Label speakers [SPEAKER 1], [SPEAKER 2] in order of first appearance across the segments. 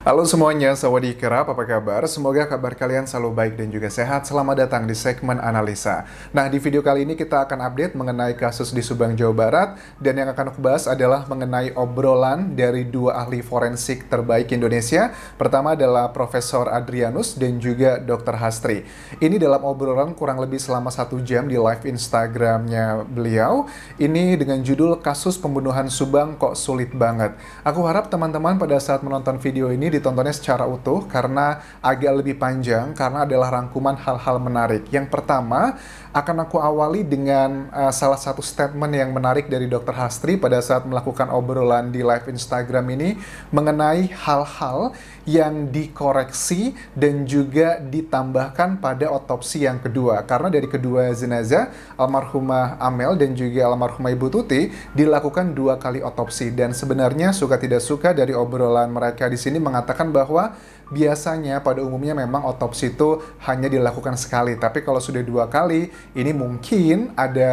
[SPEAKER 1] Halo semuanya, sawadee kerap, apa kabar? Semoga kabar kalian selalu baik dan juga sehat. Selamat datang di segmen analisa. Nah, di video kali ini kita akan update mengenai kasus di Subang, Jawa Barat. Dan yang akan aku bahas adalah mengenai obrolan dari dua ahli forensik terbaik Indonesia. Pertama adalah Profesor Adrianus dan juga Dr. Hastri. Ini dalam obrolan kurang lebih selama 1 jam di live Instagramnya beliau. Ini dengan judul Kasus Pembunuhan Subang Kok Sulit Banget. Aku harap teman-teman pada saat menonton video ini ditontonnya secara utuh karena agak lebih panjang karena adalah rangkuman hal-hal menarik. Yang pertama, akan aku awali dengan salah satu statement yang menarik dari Dr. Hastri pada saat melakukan obrolan di live Instagram ini mengenai hal-hal yang dikoreksi dan juga ditambahkan pada otopsi yang kedua. Karena dari kedua jenazah, almarhumah Amel dan juga almarhumah Ibu Tuti dilakukan 2 kali otopsi. Dan sebenarnya suka tidak suka dari obrolan mereka di sini mengatakan bahwa biasanya pada umumnya memang otopsi itu hanya dilakukan sekali, tapi kalau sudah 2 kali, ini mungkin ada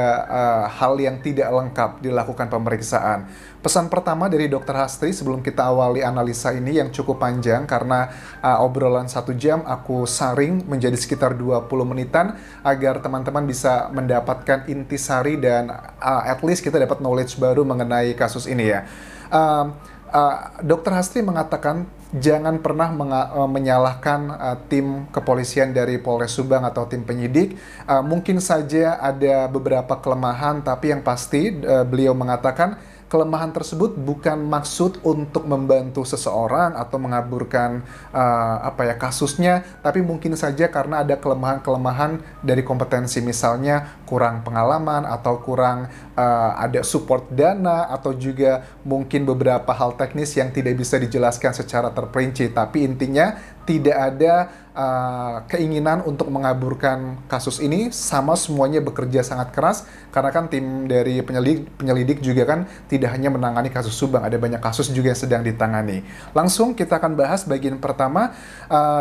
[SPEAKER 1] hal yang tidak lengkap dilakukan pemeriksaan. Pesan pertama dari Dr. Hastri sebelum kita awali analisa ini yang cukup panjang karena obrolan 1 jam aku saring menjadi sekitar 20 menitan agar teman-teman bisa mendapatkan intisari dan at least kita dapat knowledge baru mengenai kasus ini ya. Dr. Hastri mengatakan jangan pernah menyalahkan tim kepolisian dari Polres Subang atau tim penyidik. Mungkin saja ada beberapa kelemahan, tapi yang pasti beliau mengatakan kelemahan tersebut bukan maksud untuk membantu seseorang atau mengaburkan kasusnya, tapi mungkin saja karena ada kelemahan-kelemahan dari kompetensi, misalnya kurang pengalaman atau kurang ada support dana atau juga mungkin beberapa hal teknis yang tidak bisa dijelaskan secara terperinci. Tapi intinya tidak ada keinginan untuk mengaburkan kasus ini, sama semuanya bekerja sangat keras karena kan tim dari penyelidik juga kan tidak hanya menangani kasus Subang, ada banyak kasus juga yang sedang ditangani. Langsung kita akan bahas bagian pertama.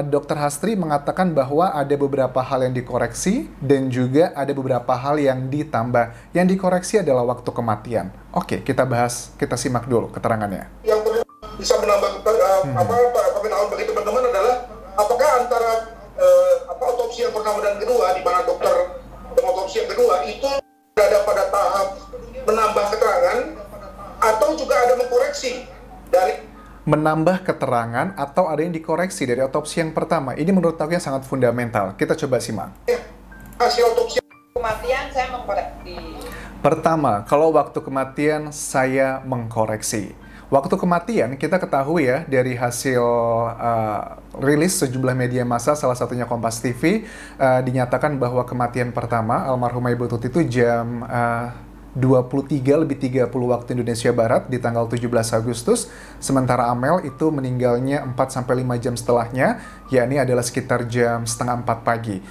[SPEAKER 1] Dr. Hastri mengatakan bahwa ada beberapa hal yang dikoreksi dan juga ada beberapa hal yang ditambah. Yang dikoreksi adalah waktu kematian. Oke, kita bahas, kita simak dulu keterangannya.
[SPEAKER 2] Yang perlu bisa menambah pengetahuan bagi teman-teman adalah apakah antara otopsi yang pertama dan kedua, di mana dokter otopsi yang kedua itu berada pada tahap menambah keterangan atau juga ada mengkoreksi dari
[SPEAKER 1] menambah keterangan atau ada yang dikoreksi dari otopsi yang pertama. Ini menurut aku yang sangat fundamental. Kita coba simak.
[SPEAKER 2] hasil otopsi
[SPEAKER 3] kematian saya mengkoreksi.
[SPEAKER 1] Pertama, kalau waktu kematian saya mengkoreksi. Waktu kematian kita ketahui ya dari hasil rilis sejumlah media massa, salah satunya Kompas TV, dinyatakan bahwa kematian pertama almarhumah Ibu Tuti itu jam 23:30 waktu Indonesia Barat di tanggal 17 Agustus. Sementara Amel itu meninggalnya 4-5 jam setelahnya, yakni adalah sekitar jam setengah 4 pagi.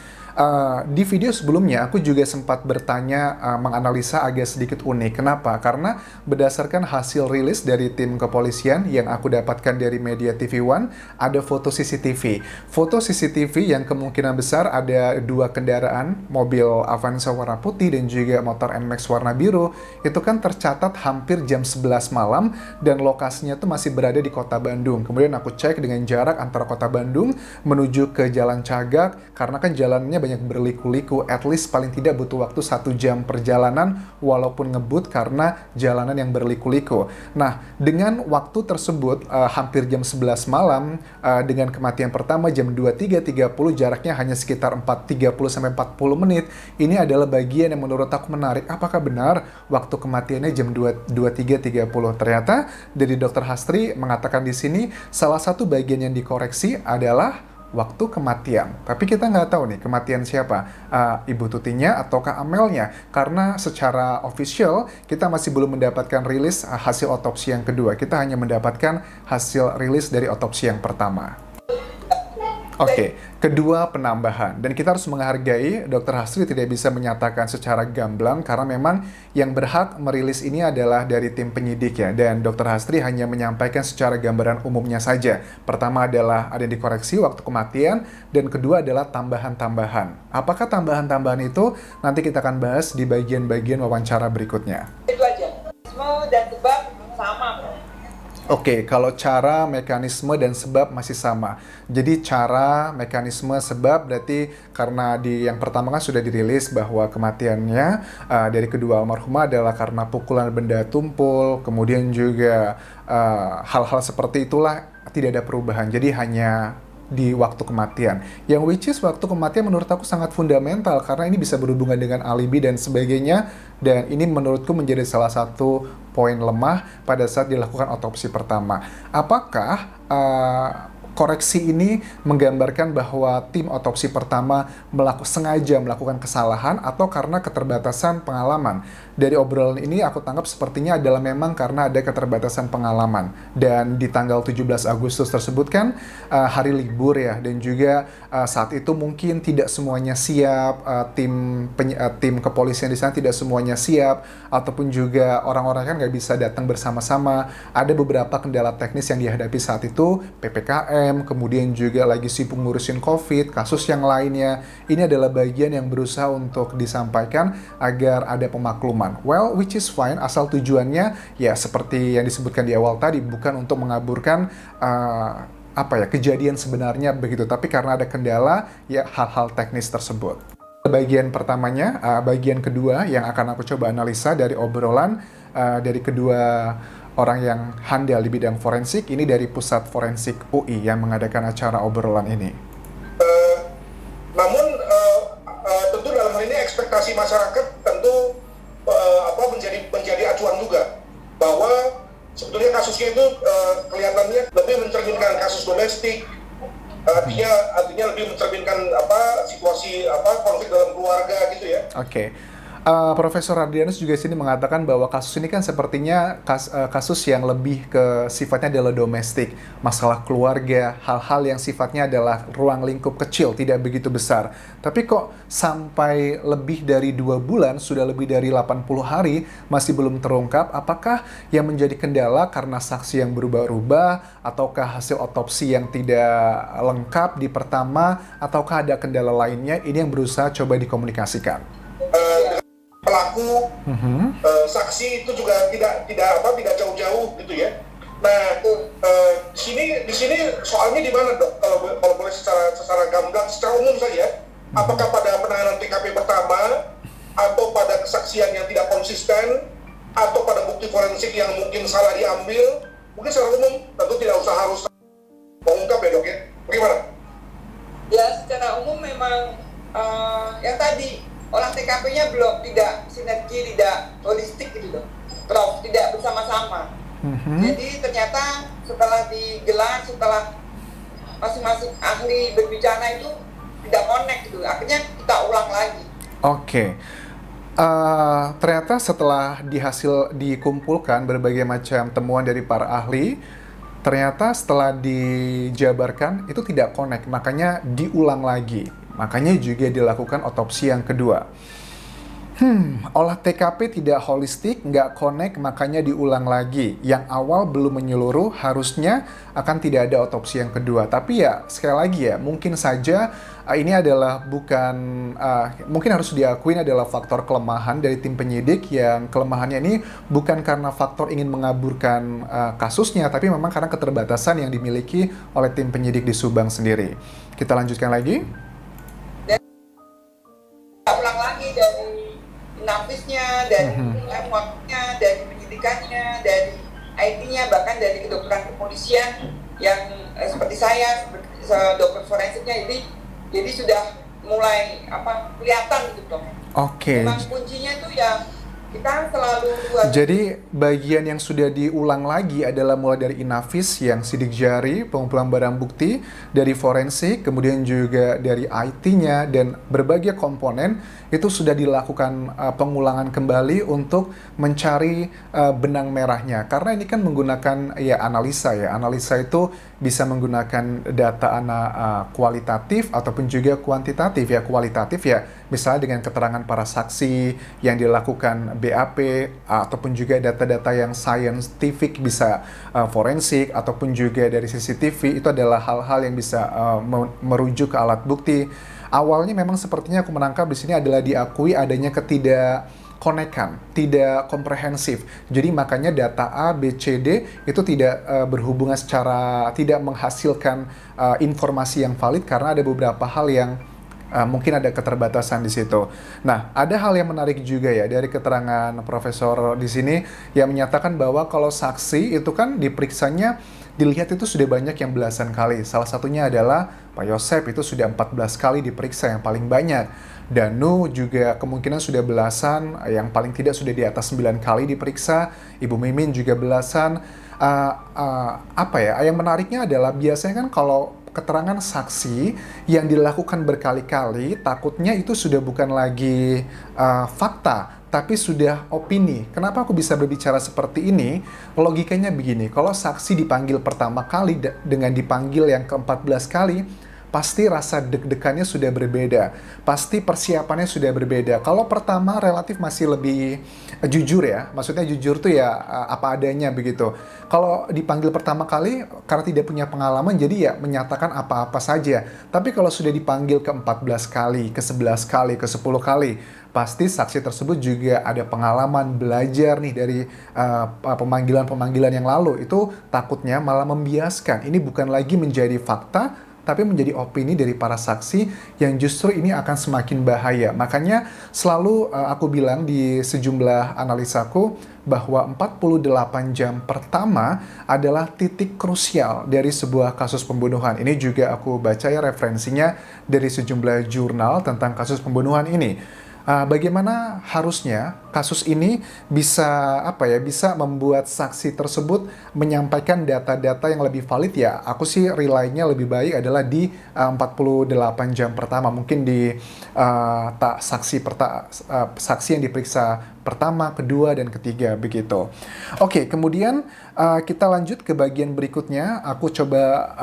[SPEAKER 1] Di video sebelumnya aku juga sempat bertanya, menganalisa agak sedikit unik. Kenapa? Karena berdasarkan hasil rilis dari tim kepolisian yang aku dapatkan dari media TV One, ada foto CCTV. Foto CCTV yang kemungkinan besar ada 2 kendaraan, mobil Avanza warna putih dan juga motor NMAX warna biru. Itu kan tercatat hampir jam 11 malam dan lokasinya tuh masih berada di kota Bandung. Kemudian aku cek dengan jarak antara kota Bandung menuju ke Jalan Cagak, karena kan jalannya banyak berliku-liku, at least paling tidak butuh waktu 1 jam perjalanan walaupun ngebut karena jalanan yang berliku-liku. Nah, dengan waktu tersebut hampir jam 11 malam dengan kematian pertama jam 23.30, jaraknya hanya sekitar 30-40 menit. Ini adalah bagian yang menurut aku menarik. Apakah benar waktu kematiannya jam 23.30? Ternyata dari Dr. Hastri mengatakan di sini salah satu bagian yang dikoreksi adalah waktu kematian. Tapi kita nggak tahu nih kematian siapa, Ibu Tutinya ataukah Amelnya, karena secara official kita masih belum mendapatkan rilis hasil otopsi yang kedua. Kita hanya mendapatkan hasil rilis dari otopsi yang pertama. Oke, kedua penambahan. Dan kita harus menghargai Dr. Hastri tidak bisa menyatakan secara gamblang karena memang yang berhak merilis ini adalah dari tim penyidik ya. Dan Dr. Hastri hanya menyampaikan secara gambaran umumnya saja. Pertama adalah ada yang dikoreksi waktu kematian, dan kedua adalah tambahan-tambahan. Apakah tambahan-tambahan itu? Nanti kita akan bahas di bagian-bagian wawancara berikutnya.
[SPEAKER 3] Itu aja. Dan tebak sama, bro.
[SPEAKER 1] Oke, kalau cara, mekanisme, dan sebab masih sama. Jadi cara, mekanisme, sebab berarti karena di yang pertama kan sudah dirilis bahwa kematiannya dari kedua almarhumah adalah karena pukulan benda tumpul, kemudian juga hal-hal seperti itulah tidak ada perubahan. Jadi hanya di waktu kematian. Yang which is waktu kematian menurut aku sangat fundamental karena ini bisa berhubungan dengan alibi dan sebagainya, dan ini menurutku menjadi salah satu poin lemah pada saat dilakukan otopsi pertama. Apakah koreksi ini menggambarkan bahwa tim otopsi pertama sengaja melakukan kesalahan atau karena keterbatasan pengalaman? Dari obrolan ini aku tangkap sepertinya adalah memang karena ada keterbatasan pengalaman. Dan di tanggal 17 Agustus tersebut kan hari libur ya, dan juga saat itu mungkin tidak semuanya siap, tim kepolisian di sana tidak semuanya siap, ataupun juga orang-orang kan nggak bisa datang bersama-sama. Ada beberapa kendala teknis yang dihadapi saat itu, PPKM, kemudian juga lagi sibuk ngurusin COVID, kasus yang lainnya. Ini adalah bagian yang berusaha untuk disampaikan agar ada pemakluman. Well, which is fine, asal tujuannya ya seperti yang disebutkan di awal tadi, bukan untuk mengaburkan kejadian sebenarnya begitu, tapi karena ada kendala ya hal-hal teknis tersebut. Bagian pertamanya, bagian kedua yang akan aku coba analisa dari obrolan dari kedua orang yang handal di bidang forensik, ini dari Pusat Forensik UI yang mengadakan acara obrolan ini.
[SPEAKER 2] Namun tentu dalam hal ini ekspektasi masyarakat tentu menjadi acuan juga bahwa sebetulnya kasusnya itu kelihatannya lebih mencerminkan kasus domestik, artinya lebih mencerminkan situasi konflik dalam keluarga gitu ya.
[SPEAKER 1] Oke. Profesor Adrianus juga sini mengatakan bahwa kasus ini kan sepertinya kasus yang lebih ke sifatnya adalah domestik, masalah keluarga, hal-hal yang sifatnya adalah ruang lingkup kecil, tidak begitu besar. Tapi kok sampai lebih dari 2 bulan, sudah lebih dari 80 hari, masih belum terungkap apakah yang menjadi kendala karena saksi yang berubah-ubah, ataukah hasil otopsi yang tidak lengkap di pertama, ataukah ada kendala lainnya, ini yang berusaha coba dikomunikasikan.
[SPEAKER 2] Pelaku, saksi itu juga tidak jauh-jauh gitu ya. Nah, di sini soalnya di mana dok? Kalau boleh secara gamblang, secara umum saja, apakah pada penanganan TKP pertama, atau pada kesaksian yang tidak konsisten, atau pada bukti forensik yang mungkin salah diambil? Mungkin secara umum tentu tidak usah harus mengungkap ya dok ya. Bagaimana?
[SPEAKER 3] Ya secara umum memang yang tadi olah TKP-nya belum tidak sinergi, tidak holistik gitu loh, Prof, tidak bersama-sama. Jadi ternyata setelah digelar, setelah masing-masing ahli berbicara itu tidak connect gitu, akhirnya kita ulang lagi.
[SPEAKER 1] Oke. Ternyata setelah dikumpulkan berbagai macam temuan dari para ahli, ternyata setelah dijabarkan itu tidak connect, makanya diulang lagi. Makanya juga dilakukan otopsi yang kedua. Olah TKP tidak holistik, nggak connect, makanya diulang lagi. Yang awal belum menyeluruh, harusnya akan tidak ada otopsi yang kedua. Tapi ya, sekali lagi ya, mungkin saja ini adalah mungkin harus diakui adalah faktor kelemahan dari tim penyidik, yang kelemahannya ini bukan karena faktor ingin mengaburkan kasusnya, tapi memang karena keterbatasan yang dimiliki oleh tim penyidik di Subang sendiri. Kita lanjutkan lagi.
[SPEAKER 3] Ulang lagi dari nafisnya, dari waktunya, dari penyidikannya, dari IT-nya, bahkan dari kedokteran kepolisian yang seperti saya, dokter forensiknya, jadi sudah mulai kelihatan gitu dong.
[SPEAKER 1] Oke.
[SPEAKER 3] Memang kuncinya tuh ya kita selalu
[SPEAKER 1] Jadi bagian yang sudah diulang lagi adalah mulai dari inafis yang sidik jari, pengumpulan barang bukti, dari forensik, kemudian juga dari IT-nya, dan berbagai komponen itu sudah dilakukan pengulangan kembali untuk mencari benang merahnya. Karena ini kan menggunakan analisa ya. Analisa itu bisa menggunakan data kualitatif ataupun juga kuantitatif ya. Kualitatif ya misalnya dengan keterangan para saksi yang dilakukan BAP, ataupun juga data-data yang scientific, bisa forensik ataupun juga dari CCTV. Itu adalah hal-hal yang bisa merujuk ke alat bukti. Awalnya memang sepertinya aku menangkap di sini adalah diakui adanya konekan, tidak komprehensif. Jadi makanya data A, B, C, D itu tidak berhubungan secara, tidak menghasilkan informasi yang valid karena ada beberapa hal yang mungkin ada keterbatasan di situ. Nah, ada hal yang menarik juga ya dari keterangan Profesor di sini yang menyatakan bahwa kalau saksi itu kan diperiksanya, dilihat itu sudah banyak yang belasan kali. Salah satunya adalah Pak Yosep itu sudah 14 kali diperiksa yang paling banyak. Danu juga kemungkinan sudah belasan, yang paling tidak sudah di atas 9 kali diperiksa. Ibu Mimin juga belasan. Apa ya, yang menariknya adalah biasanya kan kalau keterangan saksi yang dilakukan berkali-kali, takutnya itu sudah bukan lagi fakta, tapi sudah opini. Kenapa aku bisa berbicara seperti ini? Logikanya begini, kalau saksi dipanggil pertama kali dengan dipanggil yang ke-14 kali, pasti rasa deg-degannya sudah berbeda. Pasti persiapannya sudah berbeda. Kalau pertama relatif masih lebih jujur ya. Maksudnya jujur tuh ya apa adanya begitu. Kalau dipanggil pertama kali karena tidak punya pengalaman jadi ya menyatakan apa-apa saja. Tapi kalau sudah dipanggil ke-14 kali, ke-11 kali, ke-10 kali, pasti saksi tersebut juga ada pengalaman belajar nih dari pemanggilan-pemanggilan yang lalu. Itu takutnya malah membiaskan. Ini bukan lagi menjadi fakta, tapi menjadi opini dari para saksi yang justru ini akan semakin bahaya. Makanya selalu aku bilang di sejumlah analisaku bahwa 48 jam pertama adalah titik krusial dari sebuah kasus pembunuhan. Ini juga aku baca ya referensinya dari sejumlah jurnal tentang kasus pembunuhan ini. Bagaimana harusnya kasus ini bisa bisa membuat saksi tersebut menyampaikan data-data yang lebih valid ya. Aku sih rely-nya lebih baik adalah di 48 jam pertama. Mungkin di saksi yang diperiksa pertama, kedua, dan ketiga begitu. Oke, kemudian kita lanjut ke bagian berikutnya. Aku coba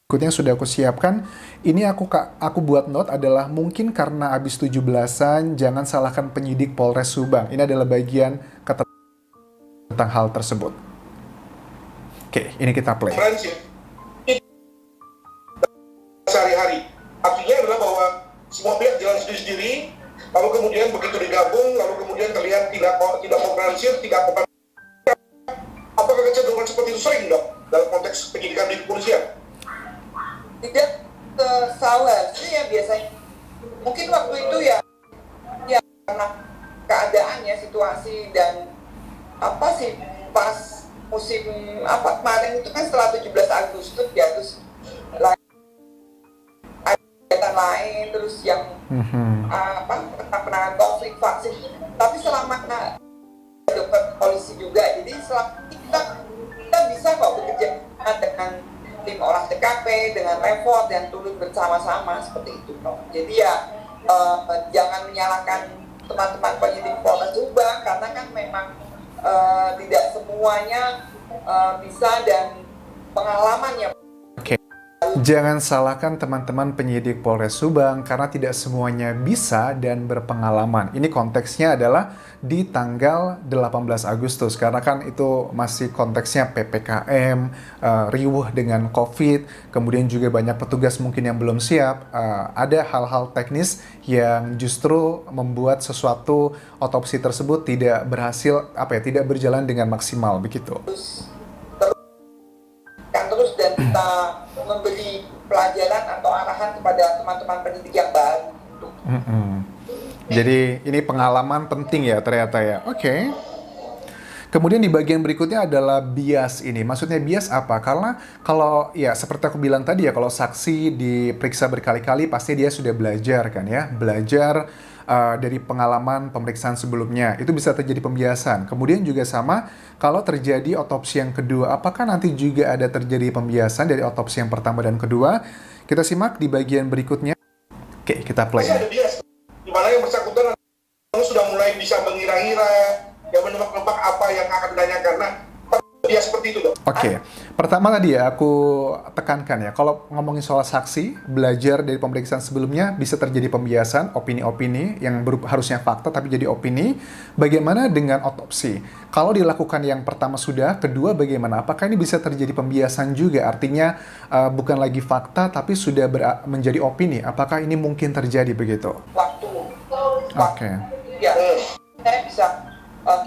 [SPEAKER 1] berikutnya sudah aku siapkan. Ini aku buat note adalah mungkin karena habis 17-an, jangan salahkan penyidik Polres Subang. Ini adalah bagian tentang hal tersebut. Oke, ini kita play.
[SPEAKER 2] Sehari-hari. Artinya adalah bahwa semua pihak jalan sendiri-sendiri, lalu kemudian begitu digabung, lalu kemudian terlihat tidak komprehensif, tidak komprehensif. Apakah kecenderungan seperti itu sering dok dalam konteks penyidikan di kepolisian?
[SPEAKER 3] Tidak salah sih ya biasanya. Mungkin waktu itu ya karena keadaannya, situasi dan pas musim kemarin itu kan setelah 17 Agustus ya, terus kegiatan lain, terus yang penanganan konflik vaksin. Tapi selama dokter polisi juga, jadi selama kita bisa kok bekerja dengan tim olah TKP, dengan report dan turut bersama-sama seperti itu. Jadi ya jangan menyalahkan teman-teman penyidik Polres Subang karena kan memang tidak semuanya bisa dan pengalamannya.
[SPEAKER 1] Jangan salahkan teman-teman penyidik Polres Subang karena tidak semuanya bisa dan berpengalaman. Ini konteksnya adalah di tanggal 18 Agustus karena kan itu masih konteksnya PPKM, riuh dengan COVID, kemudian juga banyak petugas mungkin yang belum siap. Ada hal-hal teknis yang justru membuat sesuatu otopsi tersebut tidak berhasil, tidak berjalan dengan maksimal begitu.
[SPEAKER 3] Terus dan kita memberi pelajaran atau arahan kepada teman-teman pendidik yang baru.
[SPEAKER 1] Jadi ini pengalaman penting ya ternyata ya. Oke. Kemudian di bagian berikutnya adalah bias ini. Maksudnya bias apa? Karena kalau ya seperti aku bilang tadi ya, kalau saksi diperiksa berkali-kali pasti dia sudah belajar kan ya. Belajar dari pengalaman pemeriksaan sebelumnya. Itu bisa terjadi pembiasan. Kemudian juga sama kalau terjadi otopsi yang kedua. Apakah nanti juga ada terjadi pembiasan dari otopsi yang pertama dan kedua? Kita simak di bagian berikutnya. Oke, kita play.
[SPEAKER 2] Masih ada bias. Di mana yang bersangkutan sudah mulai bisa mengira-ngira, yang menebak-nebak apa yang akan ditanyakan. Nah, bias seperti itu dong.
[SPEAKER 1] Oke. Pertama tadi ya aku tekankan ya, kalau ngomongin soal saksi, belajar dari pemeriksaan sebelumnya bisa terjadi pembiasan, opini-opini yang harusnya fakta tapi jadi opini. Bagaimana dengan otopsi? Kalau dilakukan yang pertama sudah, kedua bagaimana? Apakah ini bisa terjadi pembiasan juga? Artinya bukan lagi fakta tapi sudah menjadi opini. Apakah ini mungkin terjadi begitu?
[SPEAKER 3] Waktu.
[SPEAKER 1] Oke.
[SPEAKER 3] saya bisa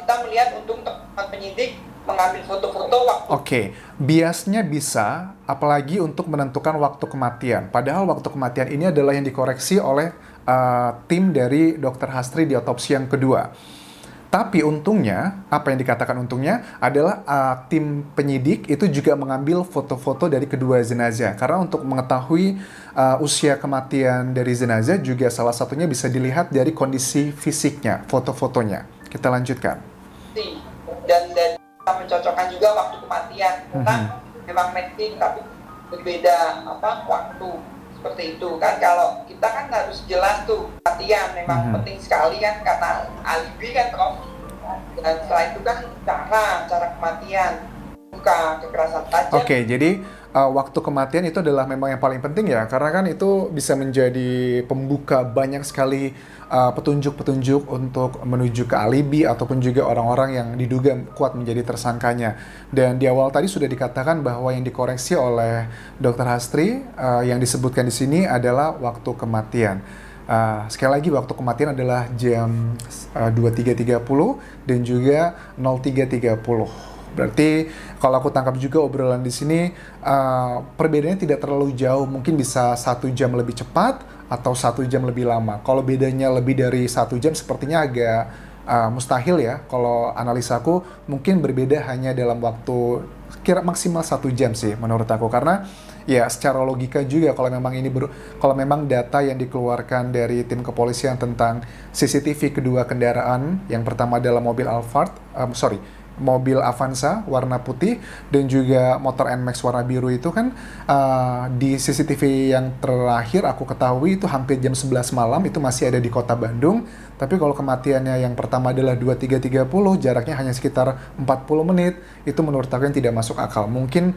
[SPEAKER 3] kita melihat untuk teman penyidik mengambil foto-foto waktu.
[SPEAKER 1] Oke, biasnya bisa, apalagi untuk menentukan waktu kematian. Padahal waktu kematian ini adalah yang dikoreksi oleh tim dari Dr. Hastri di otopsi yang kedua. Tapi untungnya, apa yang dikatakan untungnya adalah tim penyidik itu juga mengambil foto-foto dari kedua jenazah. Karena untuk mengetahui usia kematian dari jenazah juga salah satunya bisa dilihat dari kondisi fisiknya, foto-fotonya. Kita lanjutkan.
[SPEAKER 3] Dan kita mencocokkan juga waktu kematian. Karena memang matching tapi berbeda waktu. Seperti itu kan, kalau kita kan harus jelas tuh kematian memang penting sekali kan, karena alibi kan Prof. Dan setelah itu kan cara kematian, bukan kekerasan tajam.
[SPEAKER 1] Oke, jadi waktu kematian itu adalah memang yang paling penting ya, karena kan itu bisa menjadi pembuka banyak sekali petunjuk-petunjuk untuk menuju ke alibi ataupun juga orang-orang yang diduga kuat menjadi tersangkanya. Dan di awal tadi sudah dikatakan bahwa yang dikoreksi oleh Dr. Hastri yang disebutkan di sini adalah waktu kematian. Sekali lagi waktu kematian adalah jam 23.30 dan juga 03.30. Berarti kalau aku tangkap juga obrolan di sini perbedaannya tidak terlalu jauh, mungkin bisa 1 jam lebih cepat atau 1 jam lebih lama. Kalau bedanya lebih dari 1 jam sepertinya agak mustahil ya. Kalau analisaku mungkin berbeda hanya dalam waktu kira maksimal 1 jam sih menurut aku, karena ya secara logika juga kalau memang data yang dikeluarkan dari tim kepolisian tentang CCTV kedua kendaraan, yang pertama adalah mobil Avanza warna putih dan juga motor NMAX warna biru itu kan di CCTV yang terakhir aku ketahui itu hampir jam 11 malam itu masih ada di kota Bandung. Tapi kalau kematiannya yang pertama adalah 23.30, jaraknya hanya sekitar 40 menit, itu menurut aku yang tidak masuk akal. Mungkin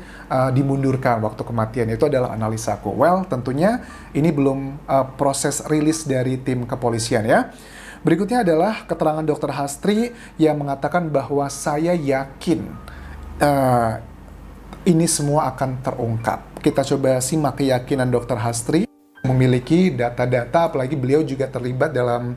[SPEAKER 1] dimundurkan waktu kematian, itu adalah analisaku. Well, tentunya ini belum proses rilis dari tim kepolisian ya. Berikutnya adalah keterangan Dr. Hastri yang mengatakan bahwa saya yakin ini semua akan terungkap. Kita coba simak keyakinan Dr. Hastri. Memiliki data-data, apalagi beliau juga terlibat dalam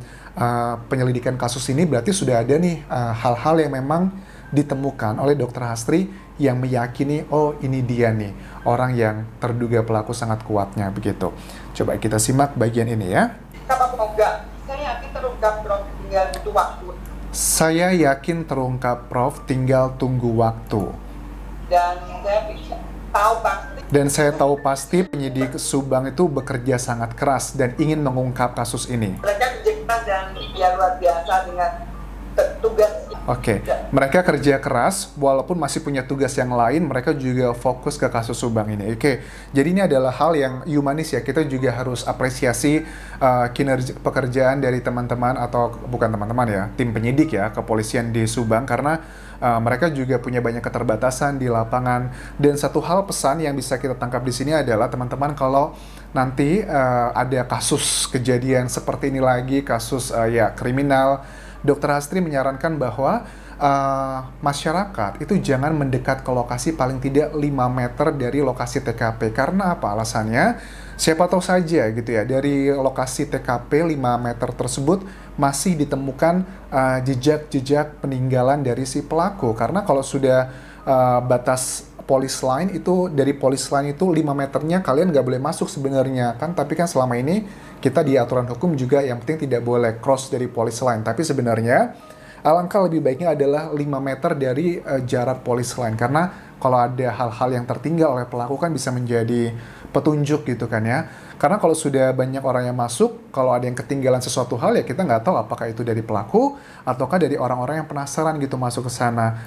[SPEAKER 1] penyelidikan kasus ini, berarti sudah ada nih hal-hal yang memang ditemukan oleh Dr. Hastri yang meyakini, oh ini dia nih, orang yang terduga pelaku sangat kuatnya, begitu. Coba kita simak bagian ini ya.
[SPEAKER 3] Saya yakin terungkap, Prof, tinggal butuh waktu.
[SPEAKER 1] Saya yakin terungkap, Prof, tinggal tunggu waktu. Dan saya tahu pasti penyidik Subang itu bekerja sangat keras dan ingin mengungkap kasus ini.
[SPEAKER 3] Mereka kerja keras dan luar biasa dengan tugas.
[SPEAKER 1] Oke, mereka kerja keras walaupun masih punya tugas yang lain, mereka juga fokus ke kasus Subang ini. Oke, jadi ini adalah hal yang humanis ya, kita juga harus apresiasi kinerja pekerjaan dari teman-teman, atau bukan teman-teman ya, tim penyidik ya, kepolisian di Subang, karena mereka juga punya banyak keterbatasan di lapangan. Dan satu hal pesan yang bisa kita tangkap di sini adalah teman-teman, kalau nanti ada kasus kejadian seperti ini lagi, kasus kriminal, Dr. Hastri menyarankan bahwa masyarakat itu jangan mendekat ke lokasi paling tidak 5 meter dari lokasi TKP. Karena apa alasannya? Siapa tahu saja gitu ya, dari lokasi TKP 5 meter tersebut masih ditemukan jejak-jejak peninggalan dari si pelaku. Karena kalau sudah batas polis line itu, dari polis line itu 5 meternya kalian nggak boleh masuk sebenarnya kan, tapi kan selama ini kita di aturan hukum juga yang penting tidak boleh cross dari polis line, tapi sebenarnya alangkah lebih baiknya adalah 5 meter dari jarak polis line, karena kalau ada hal-hal yang tertinggal oleh pelaku kan bisa menjadi petunjuk gitu kan ya. Karena kalau sudah banyak orang yang masuk, kalau ada yang ketinggalan sesuatu hal ya kita nggak tahu apakah itu dari pelaku ataukah dari orang-orang yang penasaran gitu masuk ke sana.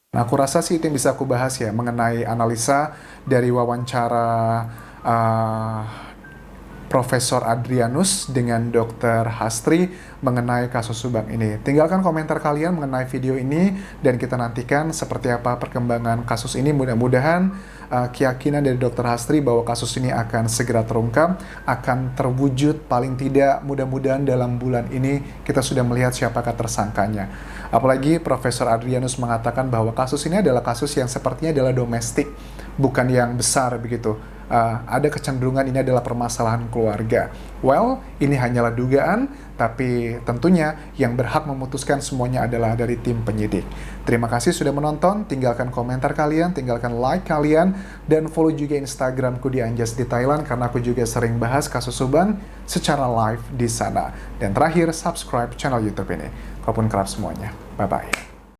[SPEAKER 1] Nah, aku rasa sih itu yang bisa aku bahas ya, mengenai analisa dari wawancara Profesor Adrianus dengan Dr. Hastri mengenai kasus Subang ini. Tinggalkan komentar kalian mengenai video ini dan kita nantikan seperti apa perkembangan kasus ini. Mudah-mudahan keyakinan dari Dr. Hastri bahwa kasus ini akan segera terungkap, akan terwujud, paling tidak mudah-mudahan dalam bulan ini kita sudah melihat siapakah tersangkanya. Apalagi Profesor Adrianus mengatakan bahwa kasus ini adalah kasus yang sepertinya adalah domestik, bukan yang besar begitu. Ada kecenderungan ini adalah permasalahan keluarga. Well, ini hanyalah dugaan, tapi tentunya yang berhak memutuskan semuanya adalah dari tim penyidik. Terima kasih sudah menonton, tinggalkan komentar kalian, tinggalkan like kalian, dan follow juga Instagramku di Anjas di Thailand, karena aku juga sering bahas kasus Subang secara live di sana. Dan terakhir, subscribe channel YouTube ini. Walaupun kerap semuanya. Bye-bye.